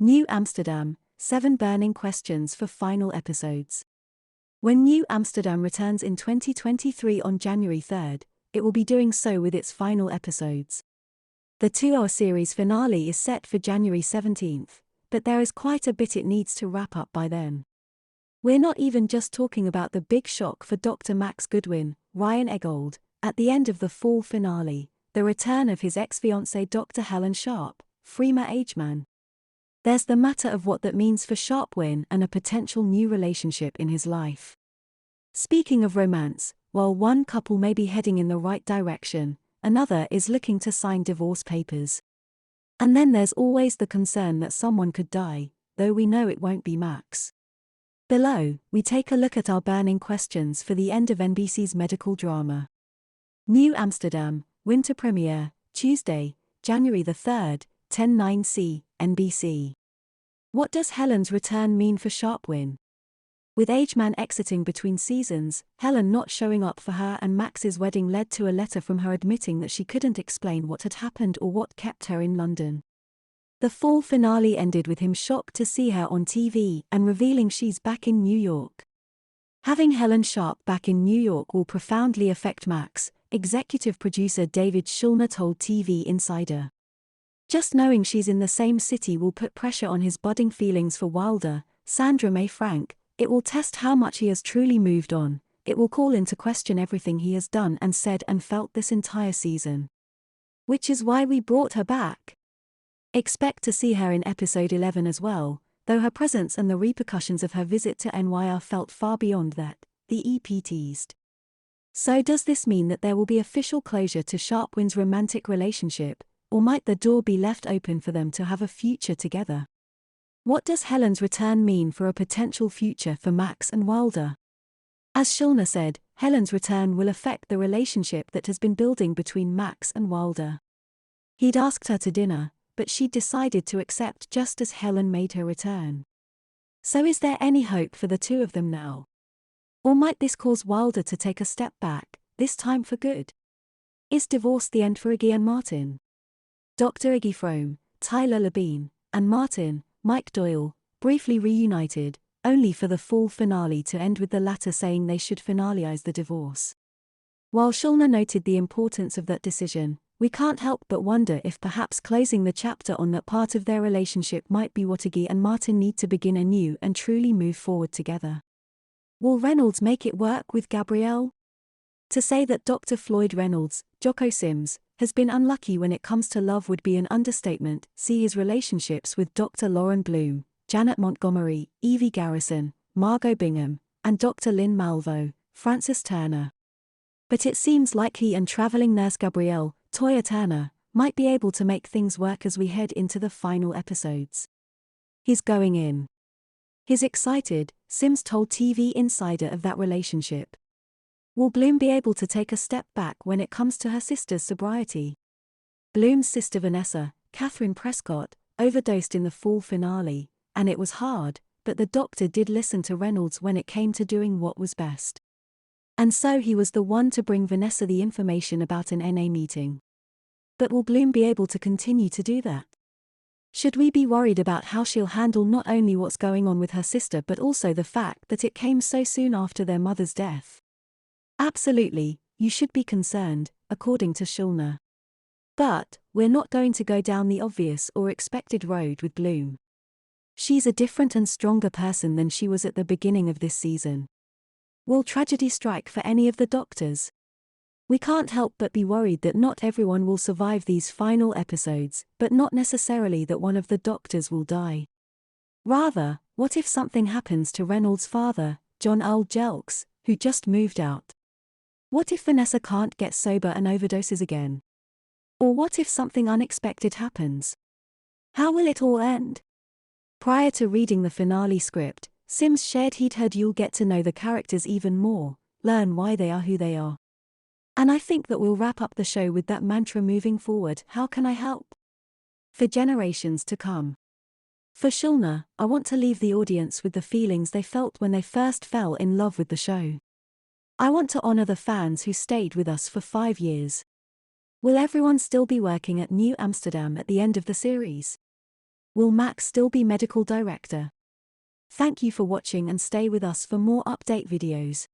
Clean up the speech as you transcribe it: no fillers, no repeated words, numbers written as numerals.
New Amsterdam, 7 burning questions for final episodes. When New Amsterdam returns in 2023 on January 3rd, it will be doing so with its final episodes. The 2-hour series finale is set for January 17th, but there is quite a bit it needs to wrap up by then. We're not even just talking about the big shock for Dr. Max Goodwin, Ryan Eggold, at the end of the fall finale, the return of his ex-fiancée Dr. Helen Sharp, Freema Ageman. There's the matter of what that means for Sharpwin and a potential new relationship in his life. Speaking of romance, while one couple may be heading in the right direction, another is looking to sign divorce papers. And then there's always the concern that someone could die, though we know it won't be Max. Below, we take a look at our burning questions for the end of NBC's medical drama. New Amsterdam, winter premiere, Tuesday, January the 3rd, 10:09 C, NBC. What does Helen's return mean for Sharpwin? With Ageman exiting between seasons, Helen not showing up for her and Max's wedding led to a letter from her admitting that she couldn't explain what had happened or what kept her in London. The fall finale ended with him shocked to see her on TV and revealing she's back in New York. Having Helen Sharp back in New York will profoundly affect Max, executive producer David Schulner told TV Insider. Just knowing she's in the same city will put pressure on his budding feelings for Wilder, Sandra May Frank. It will test how much he has truly moved on. It will call into question everything he has done and said and felt this entire season. Which is why we brought her back. Expect to see her in episode 11 as well, though her presence and the repercussions of her visit to NY are felt far beyond that, the EP teased. So does this mean that there will be official closure to Sharpwin's romantic relationship, or might the door be left open for them to have a future together? What does Helen's return mean for a potential future for Max and Wilder? As Schulner said, Helen's return will affect the relationship that has been building between Max and Wilder. He'd asked her to dinner, but she'd decided to accept just as Helen made her return. So is there any hope for the two of them now? Or might this cause Wilder to take a step back, this time for good? Is divorce the end for Iggy and Martin? Dr. Iggy Frome, Tyler Labine, and Martin, Mike Doyle, briefly reunited, only for the fall finale to end with the latter saying they should finalize the divorce. While Schulner noted the importance of that decision, we can't help but wonder if perhaps closing the chapter on that part of their relationship might be what Iggy and Martin need to begin anew and truly move forward together. Will Reynolds make it work with Gabrielle? To say that Dr. Floyd Reynolds, Jocko Sims, has been unlucky when it comes to love would be an understatement. See his relationships with Dr. Lauren Bloom, Janet Montgomery, Evie Garrison, Margot Bingham, and Dr. Lynn Malvo, Frances Turner. But it seems like he and traveling nurse Gabrielle, Toya Turner, might be able to make things work as we head into the final episodes. He's going in. He's excited, Sims told TV Insider of that relationship. Will Bloom be able to take a step back when it comes to her sister's sobriety? Bloom's sister Vanessa, Catherine Prescott, overdosed in the fall finale, and it was hard, but the doctor did listen to Reynolds when it came to doing what was best. And so he was the one to bring Vanessa the information about an NA meeting. But will Bloom be able to continue to do that? Should we be worried about how she'll handle not only what's going on with her sister but also the fact that it came so soon after their mother's death? Absolutely, you should be concerned, according to Schulner. But, we're not going to go down the obvious or expected road with Bloom. She's a different and stronger person than she was at the beginning of this season. Will tragedy strike for any of the doctors? We can't help but be worried that not everyone will survive these final episodes, but not necessarily that one of the doctors will die. Rather, what if something happens to Reynolds' father, John Earl Jelks, who just moved out? What if Vanessa can't get sober and overdoses again? Or what if something unexpected happens? How will it all end? Prior to reading the finale script, Sims shared he'd heard you'll get to know the characters even more, learn why they are who they are. And I think that we'll wrap up the show with that mantra moving forward: how can I help? For generations to come. For Schulner, I want to leave the audience with the feelings they felt when they first fell in love with the show. I want to honor the fans who stayed with us for 5 years. Will everyone still be working at New Amsterdam at the end of the series? Will Max still be medical director? Thank you for watching and stay with us for more update videos.